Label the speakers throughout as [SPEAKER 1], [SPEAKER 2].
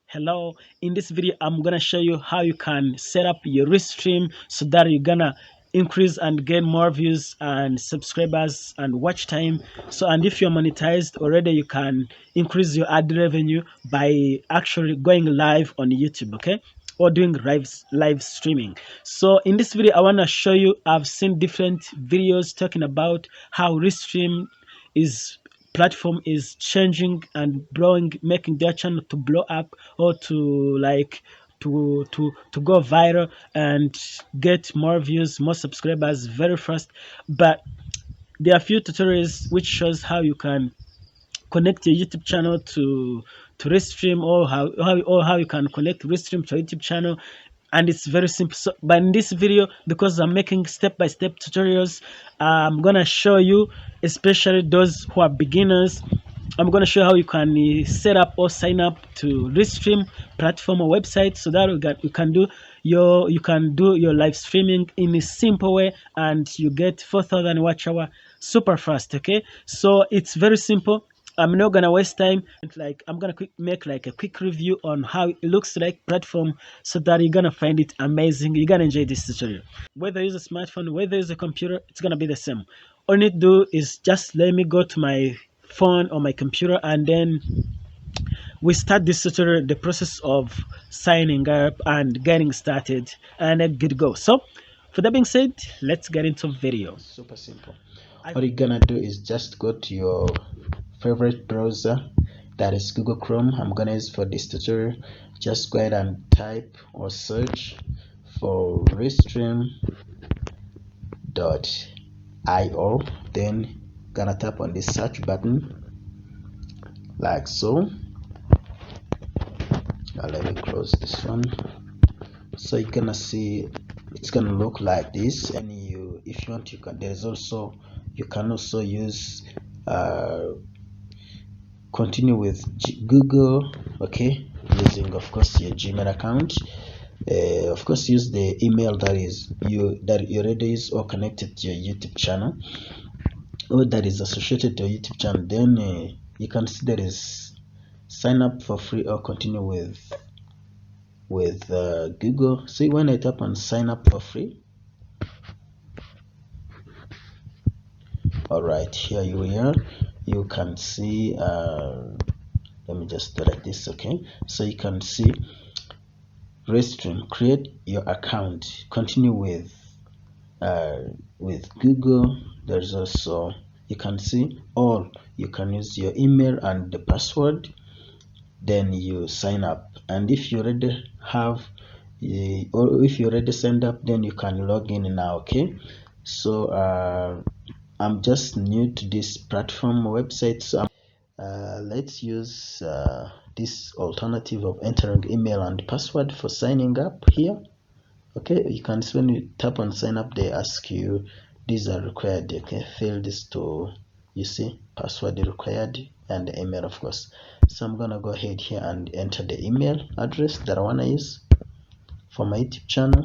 [SPEAKER 1] Hello, in this video I'm gonna show you how you can set up your Restream so that you're gonna increase and gain more views and subscribers and watch time. So, and if you're monetized already, you can increase your ad revenue by actually going live on YouTube, okay, or doing live streaming. So in this video I want to show you, I've seen different videos talking about how Restream is platform is changing and blowing, making their channel to blow up or to like to go viral and get more views, more subscribers very fast. But there are a few tutorials which shows how you can connect your YouTube channel to Restream, or how you can connect Restream to YouTube channel, and it's very simple. So, but in this video, because I'm making step-by-step tutorials, I'm gonna show you, especially those who are beginners. I'm gonna show how you can set up or sign up to Restream platform or website, so that you can do your live streaming in a simple way, and you get 4,000 watch hour super fast. Okay, so it's very simple. I'm not gonna waste time. Like, I'm gonna make like a quick review on how it looks like platform, so that you're gonna find it amazing. You're gonna enjoy this tutorial. Whether you use a smartphone, whether you use a computer, it's gonna be the same. All you need to do is just let me go to my phone or my computer, and then we start this tutorial, the process of signing up and getting started, and then good to go. So for that being said, let's get into video.
[SPEAKER 2] Super simple. All you're gonna do is just go to your favorite browser, that is Google Chrome. I'm gonna use for this tutorial. Just go ahead and type or search for restream.io, then gonna tap on this search button like so. Now let me close this one. So you're gonna see it's gonna look like this, and if you want, you can you can also use continue with Google, okay, using of course your Gmail account. Of course, use the email that you already use or connected to your YouTube channel, or that is associated to your YouTube channel. Then you can see there is sign up for free or continue with Google. See, when I tap on sign up for free, all right, here you are. You can see let me just do like this, okay. So you can see Restream, create your account, continue with Google. There's also, you can see all, you can use your email and the password, then you sign up. And if you already have or if you already signed up, then you can log in now, okay. So I'm just new to this platform website, so let's use this alternative of entering email and password for signing up here. Okay, you can see when you tap on sign up, they ask you these are required. Okay, fill this to, you see, password required and the email, of course. So I'm gonna go ahead here and enter the email address that I want to use for my YouTube channel.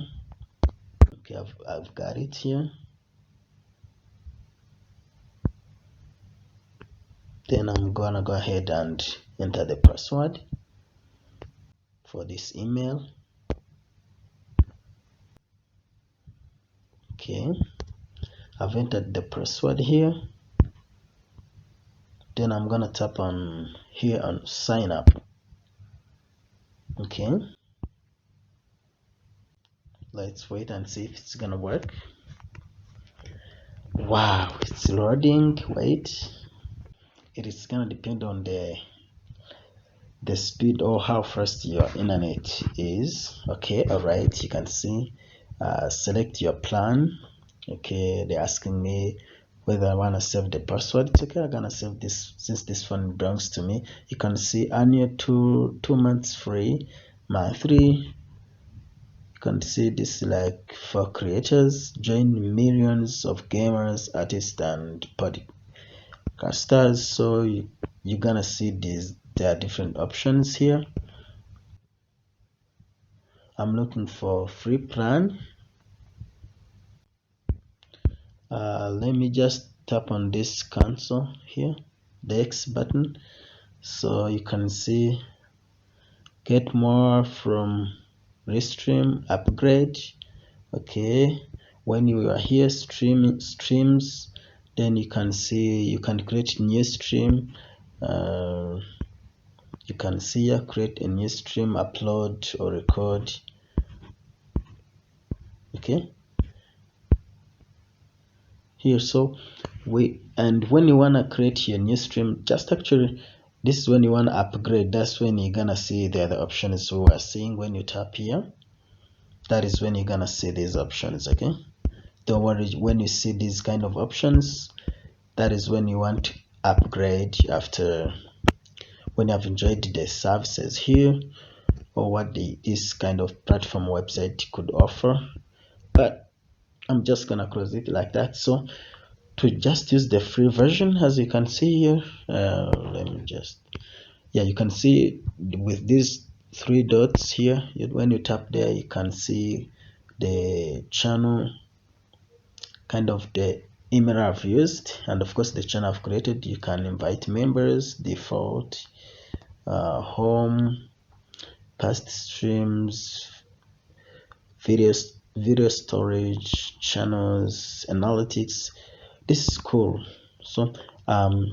[SPEAKER 2] Okay, I've got it here. Then I'm gonna go ahead and enter the password for this email. Okay, I've entered the password here. Then I'm gonna tap on here on sign up. Okay, let's wait and see if it's gonna work. Wow, it's loading. Wait, it is gonna depend on the speed or how fast your internet is. Okay, all right, you can see select your plan. Okay, they're asking me whether I want to save the password. It's okay, I'm gonna save this since this phone belongs to me. You can see annual 2 months free, monthly. You can see this like for creators, join millions of gamers, artists and podcasters. So you're gonna see these, there are different options here. I'm looking for free plan. Let me just tap on this cancel here, the X button, so you can see. get more from Restream, upgrade. Okay, when you are here streams, then you can see you can create new stream. You can see here, create a new stream, upload or record. Okay, here, so when you want to create your new stream, just actually this is when you want to upgrade. That's when you're gonna see the other options we are seeing. When you tap here, that is when you're gonna see these options. Okay, don't worry, when you see these kind of options, that is when you want to upgrade after when you have enjoyed the services here or what this kind of platform website could offer. But I'm just gonna close it like that. So to just use the free version, as you can see here, let me just, yeah, you can see with these three dots here, when you tap there, you can see the channel, kind of the email I've used, and of course the channel I've created. You can invite members, default, home, past streams, video storage, channels, analytics. This is cool. So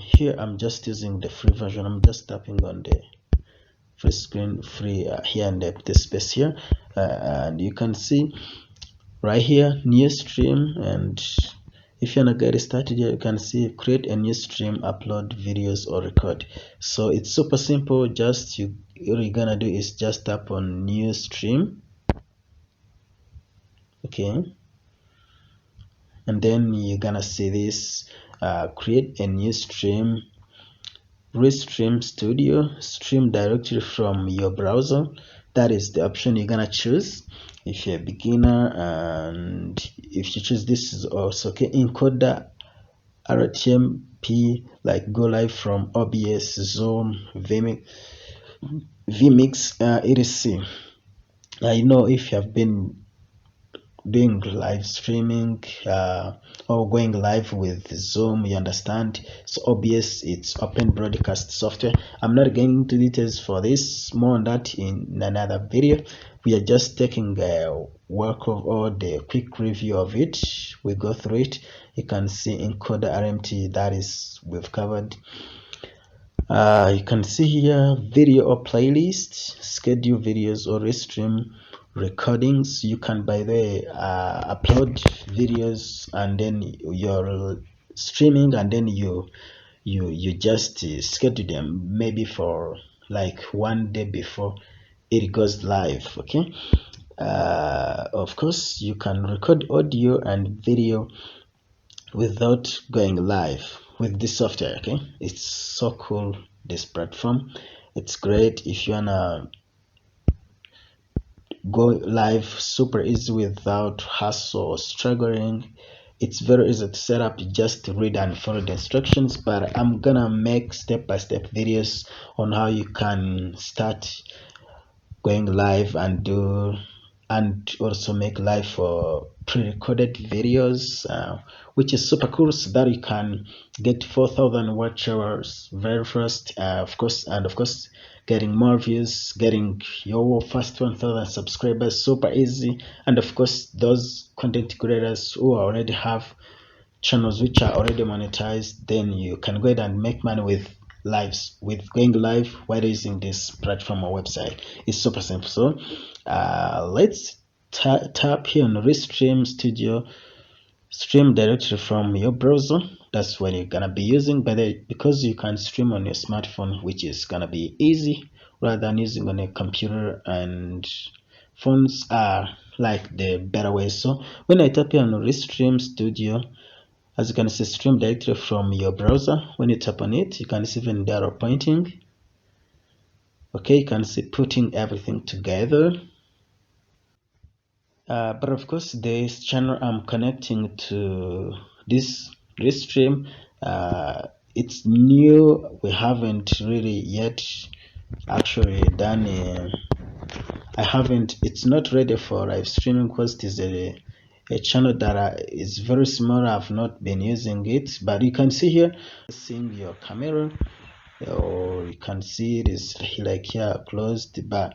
[SPEAKER 2] here I'm just using the free version. I'm just tapping on the free screen, free here and the space here, and you can see right here new stream. And if you wanna get started here, you can see create a new stream, upload videos or record. So it's super simple. Just all you're gonna do is just tap on new stream. Okay, and then you're gonna see this create a new stream, Restream Studio, stream directly from your browser. That is the option you're gonna choose if you're a beginner. And if you choose this is also okay. Encoder, RTMP, like go live from OBS, Zoom, vmix, etc. I know if you have been doing live streaming or going live with Zoom, you understand. So OBS, it's open broadcast software. I'm not getting into details for this, more on that in another video. We are just taking a work of all the quick review of it. We go through it. You can see encoder RMT, that is we've covered. You can see here video or playlist, schedule videos or Restream recordings. You can by the way upload videos and then you're streaming, and then you just schedule them maybe for like one day before it goes live. Okay, of course you can record audio and video without going live with this software. Okay, it's so cool, this platform. It's great if you wanna go live super easy without hassle or struggling. It's very easy to set up. You just read and follow the instructions, but I'm gonna make step-by-step videos on how you can start going live and also make live for pre-recorded videos, which is super cool, so that you can get 4,000 watch hours very first, of course, and of course getting more views, getting your first 1,000 subscribers super easy. And of course those content creators who already have channels which are already monetized, then you can go ahead and make money with going live while using this platform or website. It's super simple. So let's tap here on Restream Studio, stream directly from your browser. That's what you're gonna be using, but because you can stream on your smartphone, which is gonna be easy rather than using on a computer, and phones are like the better way. So when I tap here on Restream Studio, as you can see, stream directly from your browser. When you tap on it, you can see even the arrow pointing. Okay, you can see putting everything together. But of course, this channel I'm connecting to this Restream, it's new. We haven't really yet actually done I haven't, it's not ready for live streaming because it is a channel that is very small. I've not been using it, but you can see here seeing your camera. or you can see it is like here closed, but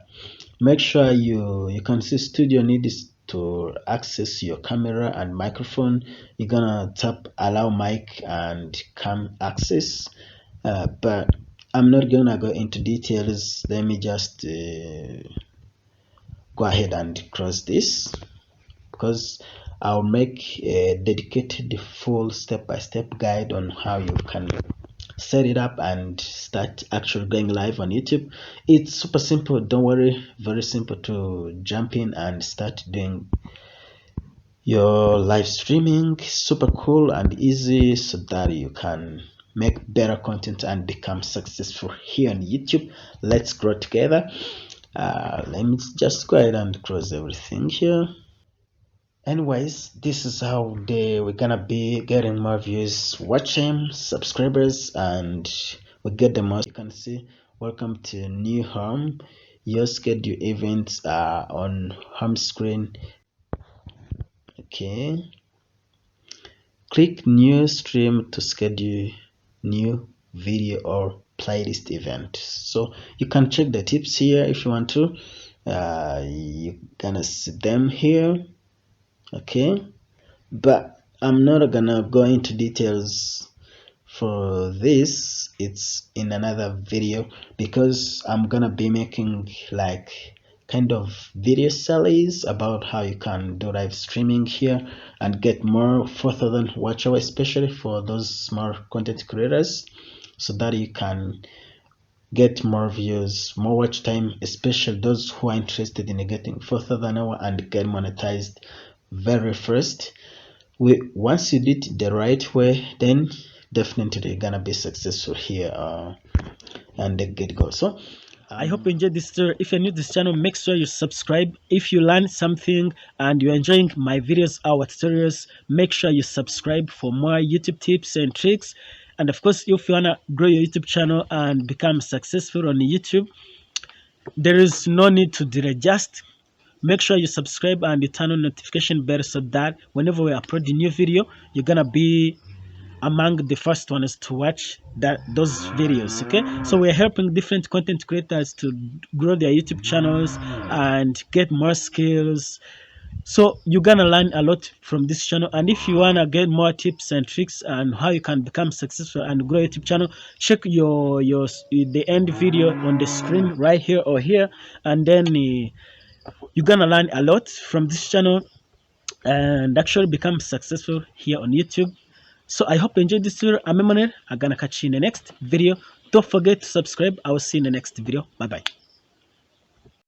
[SPEAKER 2] make sure you can see studio needs to access your camera and microphone. You're gonna tap allow mic and cam access, but I'm not gonna go into details. Let me just go ahead and cross this, because I'll make a dedicated full step-by-step guide on how you can set it up and start actually going live on YouTube. It's super simple, don't worry, very simple to jump in and start doing your live streaming. Super cool and easy, so that you can make better content and become successful here on YouTube. Let's grow together. Let me just go ahead and close everything here. Anyways, this is how we're gonna be getting more views, watch time, subscribers, and we get the most. You can see welcome to new home. Your schedule events are on home screen. Okay, click new stream to schedule new video or playlist event. So you can check the tips here if you want to. You gonna see them here. Okay, but I'm not gonna go into details for this. It's in another video, because I'm gonna be making like kind of video series about how you can do live streaming here and get more 4,000 watch hours, especially for those small content creators, so that you can get more views, more watch time, especially those who are interested in getting 4,000 hour and get monetized very first. Once you did it the right way, then definitely you're gonna be successful here and get go. So
[SPEAKER 1] I hope you enjoyed this tutorial. If you're new to this channel, make sure you subscribe. If you learned something and you're enjoying my videos, our tutorials, make sure you subscribe for more YouTube tips and tricks. And of course, if you wanna grow your YouTube channel and become successful on YouTube, there is no need to delay. Just make sure you subscribe and you turn on notification bell, so that whenever we upload a new video, you're gonna be among the first ones to watch those videos. Okay, so we're helping different content creators to grow their YouTube channels and get more skills. So you're gonna learn a lot from this channel, and if you wanna get more tips and tricks and how you can become successful and grow your YouTube channel, check your the end video on the screen right here or here, and then you're gonna learn a lot from this channel and actually become successful here on YouTube. So I hope you enjoyed this video. I'm Emmanuel. I'm gonna catch you in the next video. Don't forget to subscribe. I will see you in the next video. Bye bye.